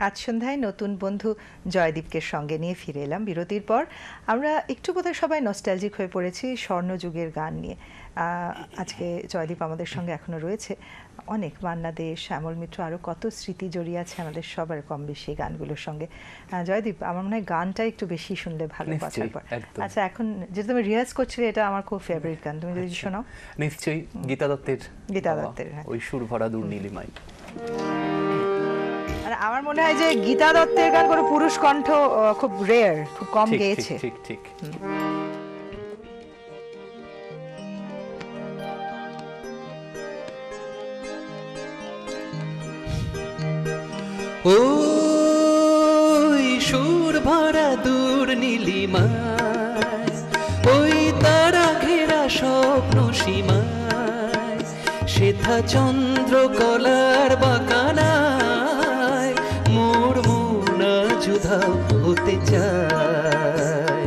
আজ সন্ধ্যায় নতুন বন্ধু জয়দীপকে সঙ্গে নিয়ে ফিরে এলাম বিরতির পর। আমরা একটু বোধহয় সবাই নস্টালজিক হয়ে পড়েছি স্বর্ণযুগের গান নিয়ে। আজকে জয়দীপ আমাদের সঙ্গে এখনো রয়েছে। অনেক মান্না দে, শ্যামল মিত্র, আরও কত স্মৃতি জড়িয়ে আছে আমাদের সবার কম বেশি গানগুলোর সঙ্গে। জয়দীপ, আমার মনে হয় গানটা একটু বেশি শুনলে ভালো বাঁচার পর। আচ্ছা, এখন যেটা তুমি রিহার্স করছিলে, এটা আমার খুব ফেভারিট গান, তুমি যদি শোনাও। নিশ্চয়ই, গীতা দত্তের ওই সুর ভরা দূর নীলিমায়। আমার মনে হয় যে গীতা দত্তের গান কোনো পুরুষ কণ্ঠ খুব রেয়ার, খুব কম গেয়েছে। ঠিক ঠিক। ওই সুর ভরা দূর নীলিমায়, ওই তারা ঘেরা স্বপ্ন সীমায়, সেথা চন্দ্র কলার বাকানায় মোর মনা যুধাও হতে চায়।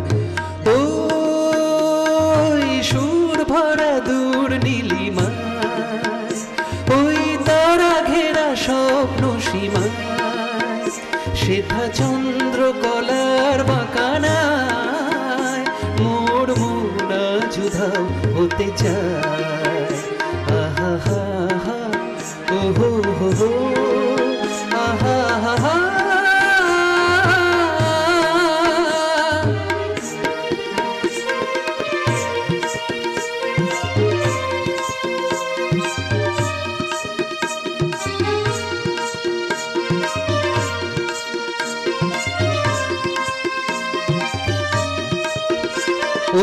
ওই সুর ভরা দূর নীলিমায়, ওই তারা ঘেরা স্বপ্ন সীমায়, সেথা চন্দ্র কলার বাকানায় মোর মনা যুধাও হতে চায়। আহা হা হা, ও হো হো হো, আহা হা হা।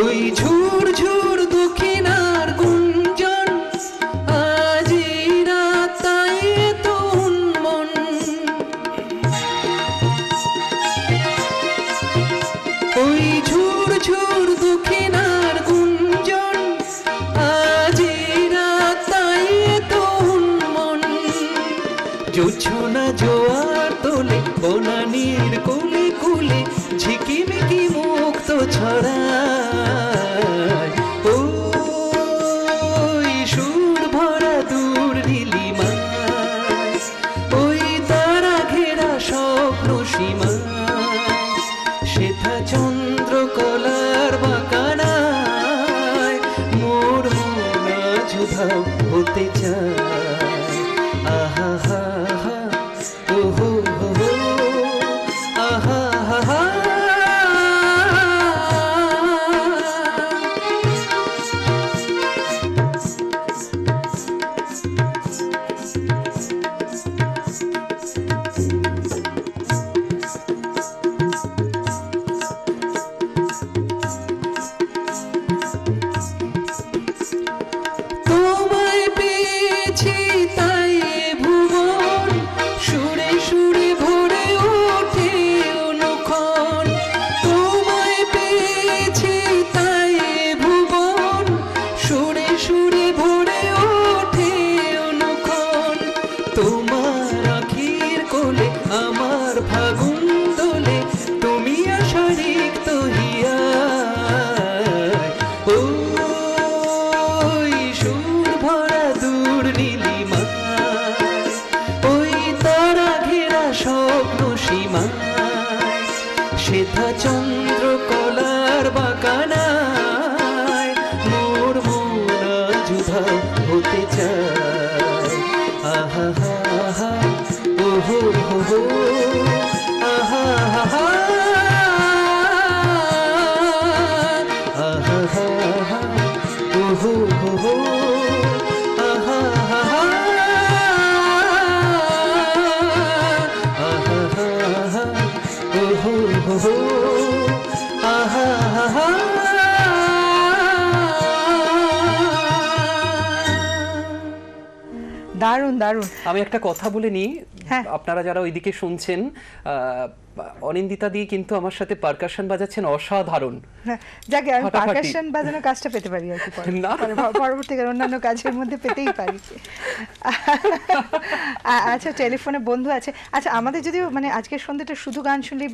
ওই ঝুর ঝুর দক্ষিণার গুঞ্জন, আজি রাতাই তো উন্মন। ওই ঝুর ঝুর দক্ষিণার গুঞ্জন, আজি রাতাই তো উন্মন। জোছনা জোয়ার তোলে বনানীর কুলে কুলে, ঝিকিমিকি মুক্ত ছড়ায়। ওই সুর ভরা দূর নীলিমায়, ওই তারা ঘেরা স্বপ্ন সীমায়, সেথা চন্দ্র কলার বাকানায় মোর মনা যুধাও হতে চায়। আহা হা হা, ও হো হো হো, আহা হা হা। তোমায় পেয়েছি তাই ভুবন সুরে সুরে ভরে ওঠে অনুক্ষণ। তোমায় পেয়েছি তাই ভুবন সুরে সুরে ভরে ওঠে অনুক্ষণ। তোমার আখির কোলে আমার ফাগুন দোলে, তুমি আষাঢ়িক তহিয়ায়। ওই সুর ভরা দূর নীলিমায়, ওই তারা ঘেরা স্বপ্ন সীমায়, সেথা চন্দ্র কলার বাকানায় মোর মনা যুধাও হতে চায়। আহা হা হা, ও হো হো হো, আহা হা হা। আহা হা হা, ও হো হো হো, আহা হা হা। আহা হা হা, ও হো হো হো, আহা হা হা। দারুণ দারুণ। আমি একটা কথা বলে নিই, হ্যাঁ। আপনারা যারা ওইদিকে শুনছেন, অনিন্দিতা দি কিন্তু আমার সাথে পারকাশন বাজাচ্ছেন অসাধারণ। যাকে আমি ফাটাফাটি। পারকাশন বাজানোর কাজটা পেতে পারি আর কি না। পরবর্তীকালে অন্যান্য কাজের মধ্যে পেতেই পারি। আচ্ছা, টেলিফোনে বন্ধু আছে। আচ্ছা, আমাদের যদিও মানে আজকের সন্ধ্যাটা শুধু গান শুনলেই